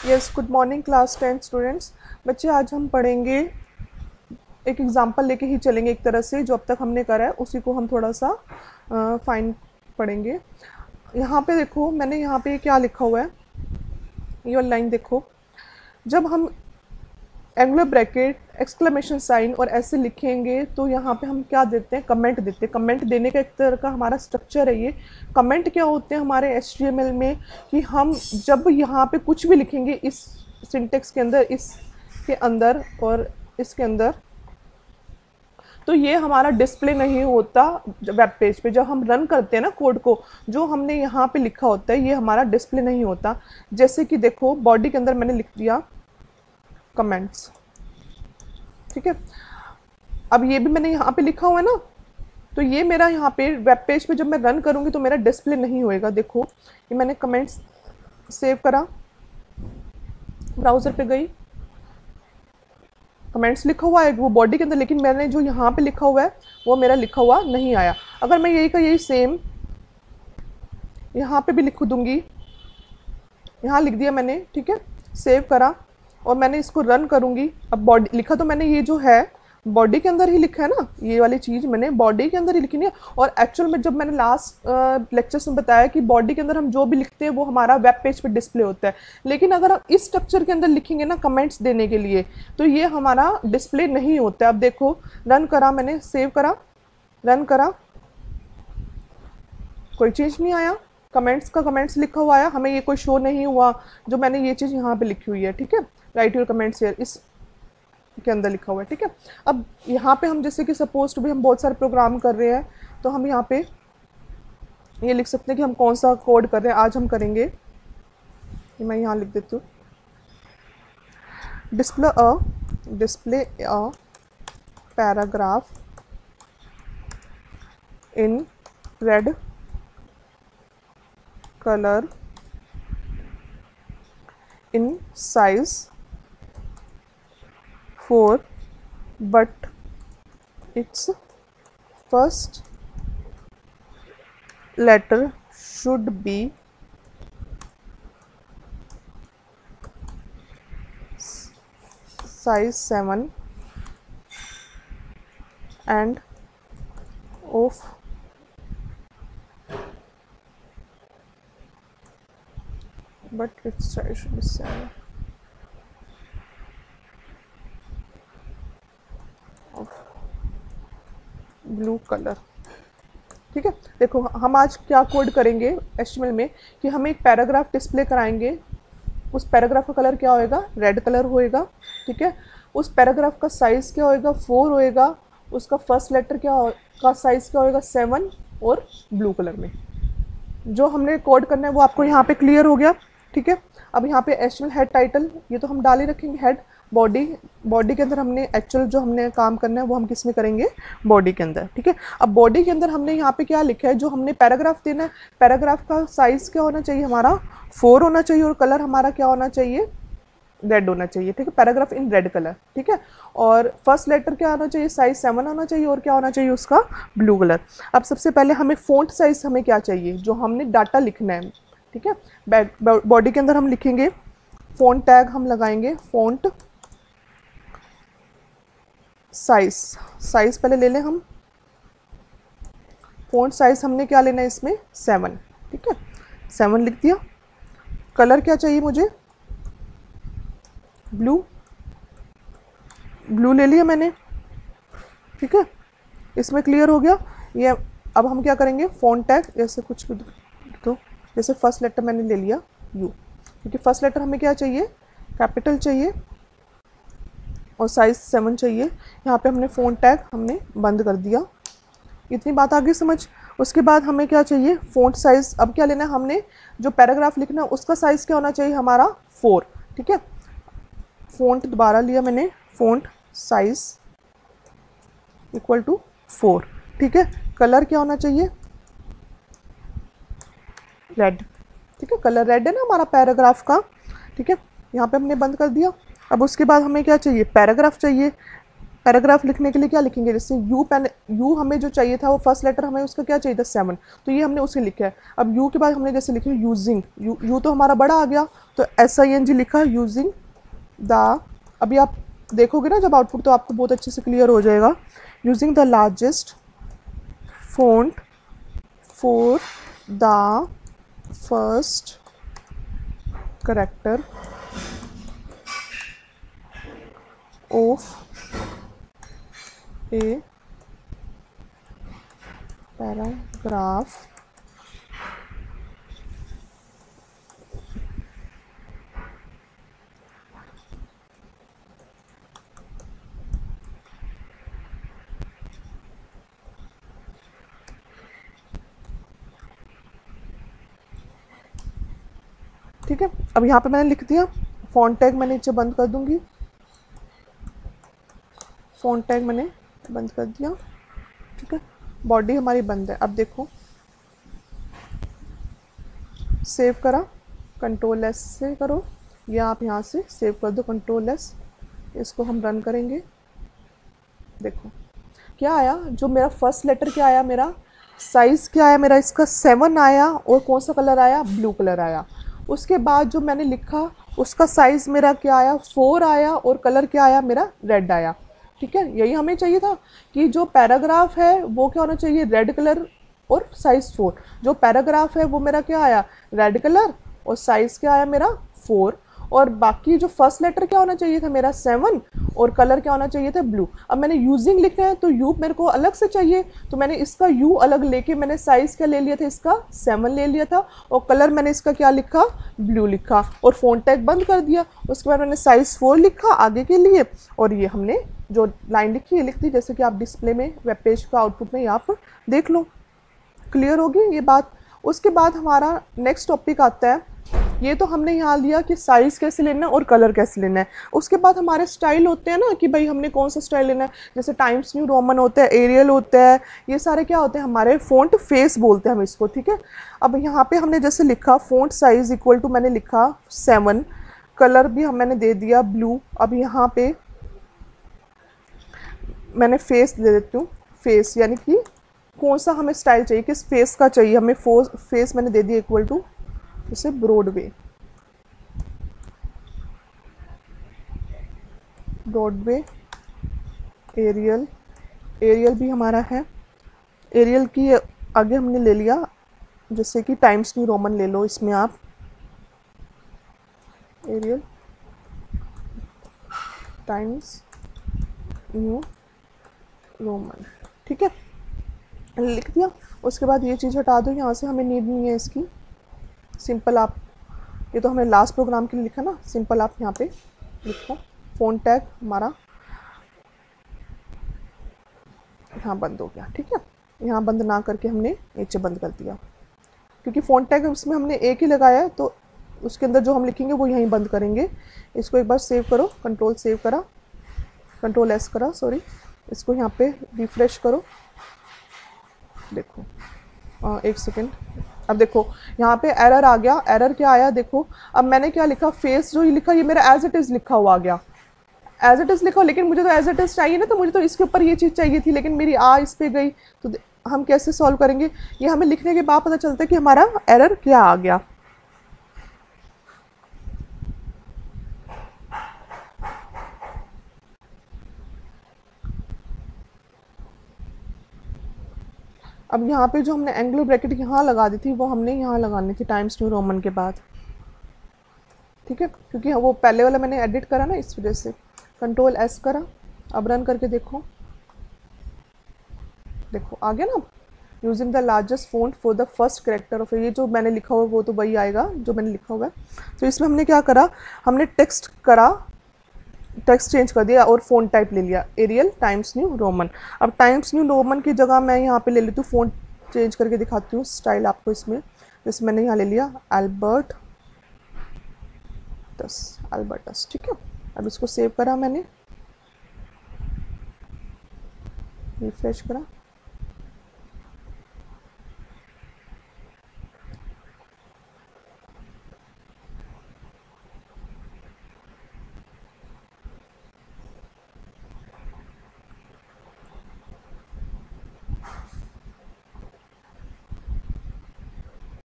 Yes, good morning class 10 students. बच्चे, आज हम पढ़ेंगे, एक एग्जांपल लेके ही चलेंगे। एक तरह से जो अब तक हमने करा है उसी को हम थोड़ा सा फाइन पढ़ेंगे। यहाँ पे देखो, मैंने यहाँ पे क्या लिखा हुआ है, ये लाइन देखो। जब हम एंगुलर ब्रैकेट, एक्सक्लेमेशन साइन और ऐसे लिखेंगे तो यहाँ पे हम क्या देते हैं, कमेंट देते हैं। कमेंट देने का एक तरह का हमारा स्ट्रक्चर है ये। कमेंट क्या होते हैं हमारे HTML में, कि हम जब यहाँ पे कुछ भी लिखेंगे इस सिंटेक्स के अंदर, इसके अंदर और इसके अंदर, तो ये हमारा डिस्प्ले नहीं होता वेब पेज पे। जब हम रन करते हैं ना कोड को, जो हमने यहाँ पे लिखा होता है ये हमारा डिस्प्ले नहीं होता। जैसे कि देखो, बॉडी के अंदर मैंने लिख दिया कमेंट्स, ठीक है। अब ये भी मैंने यहाँ पे लिखा हुआ है ना, तो ये मेरा यहाँ पे वेब पेज पे जब मैं रन करूँगी तो मेरा डिस्प्ले नहीं होएगा। देखो, ये मैंने कमेंट्स सेव करा, ब्राउज़र पे गई, कमेंट्स लिखा हुआ है वो बॉडी के अंदर, लेकिन मैंने जो यहाँ पे लिखा हुआ है वो मेरा लिखा हुआ नहीं आया। अगर मैं यही का यही सेम यहाँ पे भी लिख दूँगी, यहाँ लिख दिया मैंने, ठीक है, सेव करा और मैंने इसको रन करूँगी। अब बॉडी लिखा तो मैंने ये जो है बॉडी के अंदर ही लिखा है ना, ये वाली चीज़ मैंने बॉडी के अंदर ही लिखी है। और एक्चुअल में जब मैंने लास्ट लेक्चर्स में बताया कि बॉडी के अंदर हम जो भी लिखते हैं वो हमारा वेब पेज पे डिस्प्ले होता है, लेकिन अगर हम इस स्ट्रक्चर के अंदर लिखेंगे ना कमेंट्स देने के लिए, तो ये हमारा डिस्प्ले नहीं होता है। अब देखो, रन करा मैंने, सेव करा, रन करा, कोई चेंज नहीं आया। कमेंट्स का कमेंट्स लिखा हुआ आया, हमें ये कोई शो नहीं हुआ जो मैंने ये चीज़ यहाँ पे लिखी हुई है, ठीक है। राइट योर कमेंट्स हियर, इस के अंदर लिखा हुआ है, ठीक है। अब यहाँ पे हम जैसे कि सपोज टू भी हम बहुत सारे प्रोग्राम कर रहे हैं, तो हम यहाँ पे ये लिख सकते हैं कि हम कौन सा कोड कर रहे हैं। आज हम करेंगे, ये मैं यहाँ लिख देती हूँ, display a paragraph in red color in size 4, but its first letter should be size 7 and of but its size should be 7 of blue color, ठीक है। देखो, हम आज क्या कोड करेंगे HTML में, कि हम एक पैराग्राफ डिस्प्ले कराएंगे। उस पैराग्राफ का कलर क्या होएगा, रेड कलर होएगा, ठीक है। उस पैराग्राफ का साइज़ क्या होएगा, 4 होएगा। उसका फर्स्ट लेटर का साइज़ क्या होएगा, 7 और ब्लू कलर में। जो हमने कोड करना है वो आपको यहाँ पे क्लियर हो गया, ठीक है। अब यहाँ पे HTML हेड टाइटल, ये तो हम डाल ही रखेंगे। हेड, बॉडी के अंदर हमने एक्चुअल जो हमने काम करना है वो हम किस में करेंगे, बॉडी के अंदर, ठीक है। अब बॉडी के अंदर हमने यहाँ पे क्या लिखा है, जो हमने पैराग्राफ देना है, पैराग्राफ का साइज़ क्या होना चाहिए हमारा, 4 होना चाहिए, और कलर हमारा क्या होना चाहिए, रेड होना चाहिए, ठीक है। पैराग्राफ इन रेड कलर, ठीक है। और फर्स्ट लेटर क्या होना चाहिए, साइज 7 होना चाहिए, और क्या होना चाहिए उसका, ब्लू कलर। अब सबसे पहले हमें फ़ॉन्ट साइज हमें क्या चाहिए, जो हमने डाटा लिखना है, ठीक है। बॉडी के अंदर हम लिखेंगे, फ़ॉन्ट टैग हम लगाएंगे, फ़ॉन्ट साइज पहले ले लें हम। फ़ॉन्ट साइज हमने क्या लेना है इसमें, 7, ठीक है, 7 लिख दिया। कलर क्या चाहिए मुझे, ब्लू ले लिया मैंने, ठीक है। इसमें क्लियर हो गया ये। अब हम क्या करेंगे, फ़ॉन्ट टैग जैसे कुछ भी, तो जैसे फर्स्ट लेटर मैंने ले लिया यू, क्योंकि फर्स्ट लेटर हमें क्या चाहिए, कैपिटल चाहिए, और साइज़ 7 चाहिए। यहाँ पे हमने फ़ॉन्ट टैग हमने बंद कर दिया। इतनी बात आगे समझ। उसके बाद हमें क्या चाहिए, फ़ॉन्ट साइज़। अब क्या लेना है हमने, जो पैराग्राफ लिखना है उसका साइज़ क्या होना चाहिए हमारा, 4, ठीक है। फ़ॉन्ट दोबारा लिया मैंने, फ़ॉन्ट साइज़ इक्वल टू 4, ठीक है। कलर क्या होना चाहिए, रेड, ठीक है। कलर रेड है ना हमारा पैराग्राफ का, ठीक है। यहाँ पे हमने बंद कर दिया। अब उसके बाद हमें क्या चाहिए, पैराग्राफ चाहिए। पैराग्राफ लिखने के लिए क्या लिखेंगे, जैसे यू पेन, यू हमें जो चाहिए था वो फर्स्ट लेटर हमें उसका क्या चाहिए था 7, तो ये हमने उसे लिखा है। अब यू के बाद हमने जैसे लिखे यूजिंग, यू तो हमारा बड़ा आ गया, तो SING लिखा यूजिंग द, अभी आप देखोगे ना जब आउटपुट तो आपको बहुत अच्छे से क्लियर हो जाएगा। Using the largest font for the first character of a paragraph ठीक है। अब यहाँ पे मैंने लिख दिया, फॉन्ट टैग मैंने नीचे बंद कर दूंगी, फॉन्ट टैग मैंने बंद कर दिया, ठीक है। बॉडी हमारी बंद है। अब देखो सेव करा, Ctrl S से करो, या आप यहाँ से सेव कर दो Ctrl S, इसको हम रन करेंगे। देखो क्या आया, जो मेरा फर्स्ट लेटर क्या आया, मेरा साइज़ क्या आया, मेरा इसका 7 आया, और कौन सा कलर आया, ब्लू कलर आया। उसके बाद जो मैंने लिखा उसका साइज़ मेरा क्या आया, 4 आया, और कलर क्या आया, मेरा रेड आया, ठीक है। यही हमें चाहिए था कि जो पैराग्राफ है वो क्या होना चाहिए, रेड कलर और साइज़ 4। जो पैराग्राफ है वो मेरा क्या आया, रेड कलर, और साइज़ क्या आया मेरा 4, और बाकी जो फर्स्ट लेटर क्या होना चाहिए था मेरा 7, और कलर क्या होना चाहिए था ब्लू। अब मैंने यूजिंग लिखा है तो यू मेरे को अलग से चाहिए, तो मैंने इसका यू अलग लेके मैंने साइज़ क्या ले लिया था, इसका 7 ले लिया था, और कलर मैंने इसका क्या लिखा, ब्लू लिखा, और फॉन्ट टैग बंद कर दिया। उसके बाद मैंने साइज़ 4 लिखा आगे के लिए, और ये हमने जो लाइन लिखी है लिख दी, जैसे कि आप डिस्प्ले में वेब पेज का आउटपुट में यहाँ पर देख लो। क्लियर होगी ये बात। उसके बाद हमारा नेक्स्ट टॉपिक आता है, ये तो हमने यहाँ लिया कि साइज़ कैसे लेना है और कलर कैसे लेना है। उसके बाद हमारे स्टाइल होते हैं ना कि भाई हमने कौन सा स्टाइल लेना है, जैसे टाइम्स न्यू रोमन होता है, एरियल होता है, ये सारे क्या होते हैं हमारे फ़ॉन्ट फेस बोलते हैं हम इसको, ठीक है। अब यहाँ पे हमने जैसे लिखा फ़ॉन्ट साइज़ इक्वल टू मैंने लिखा 7, कलर भी मैंने दे दिया ब्लू। अब यहाँ पे मैंने फेस दे देती हूँ, फेस यानी कि कौन सा हमें स्टाइल चाहिए, किस फेस का चाहिए हमें, फेस मैंने दे दिया इक्वल टू जैसे ब्रॉडवे, ब्रॉडवे, एरियल, एरियल भी हमारा है, एरियल की आगे हमने ले लिया जैसे कि टाइम्स न्यू रोमन ले लो, इसमें आप एरियल टाइम्स न्यू रोमन, ठीक है, लिख दिया। उसके बाद ये चीज़ हटा दो, यहाँ से हमें नीड नहीं है इसकी। सिंपल आप, ये तो हमने लास्ट प्रोग्राम के लिए लिखा ना, सिंपल आप यहाँ पे लिखो फ़ॉन्ट टैग हमारा यहाँ बंद हो गया, ठीक है। यहाँ बंद ना करके हमने नीचे बंद कर दिया, क्योंकि फ़ॉन्ट टैग उसमें हमने एक ही लगाया है, तो उसके अंदर जो हम लिखेंगे वो यहीं बंद करेंगे। इसको एक बार सेव करो, कंट्रोल सेव करा, कंट्रोल एस करा, सॉरी, इसको यहाँ पे रिफ्रेश करो। देखो एक सेकेंड, अब देखो यहाँ पे एरर आ गया। एरर क्या आया देखो, अब मैंने क्या लिखा, फेस जो ये लिखा ये मेरा एज इट इज़ लिखा हुआ आ गया, एज इट इज़ लिखा, लेकिन मुझे तो एज इट इज़ चाहिए ना, तो मुझे तो इसके ऊपर ये चीज़ चाहिए थी, लेकिन मेरी इस पे गई। तो हम कैसे सॉल्व करेंगे, ये हमें लिखने के बाद पता चलता है कि हमारा एरर क्या आ गया। अब यहाँ पे जो हमने एंग्लो ब्रैकेट यहाँ लगा दी थी वो हमने यहाँ लगानी थी टाइम्स न्यू रोमन के बाद, ठीक है, क्योंकि वो पहले वाला मैंने एडिट करा ना, इस वजह से। कंट्रोल एस करा, अब रन करके देखो, देखो आ गया ना। Using the largest font for the first character of, ये जो मैंने लिखा हुआ वो तो वही आएगा जो मैंने लिखा हुआ है। तो इसमें हमने क्या करा, हमने टेक्स्ट करा, टेक्स्ट चेंज कर दिया और फ़ॉन्ट टाइप ले लिया एरियल टाइम्स न्यू रोमन। अब टाइम्स न्यू रोमन की जगह मैं यहाँ पे ले लेती हूँ, फ़ॉन्ट चेंज करके दिखाती हूँ स्टाइल आपको इसमें। जैसे मैंने यहाँ ले लिया अल्बर्टस, ठीक है। अब इसको सेव करा मैंने, रिफ्रेश करा,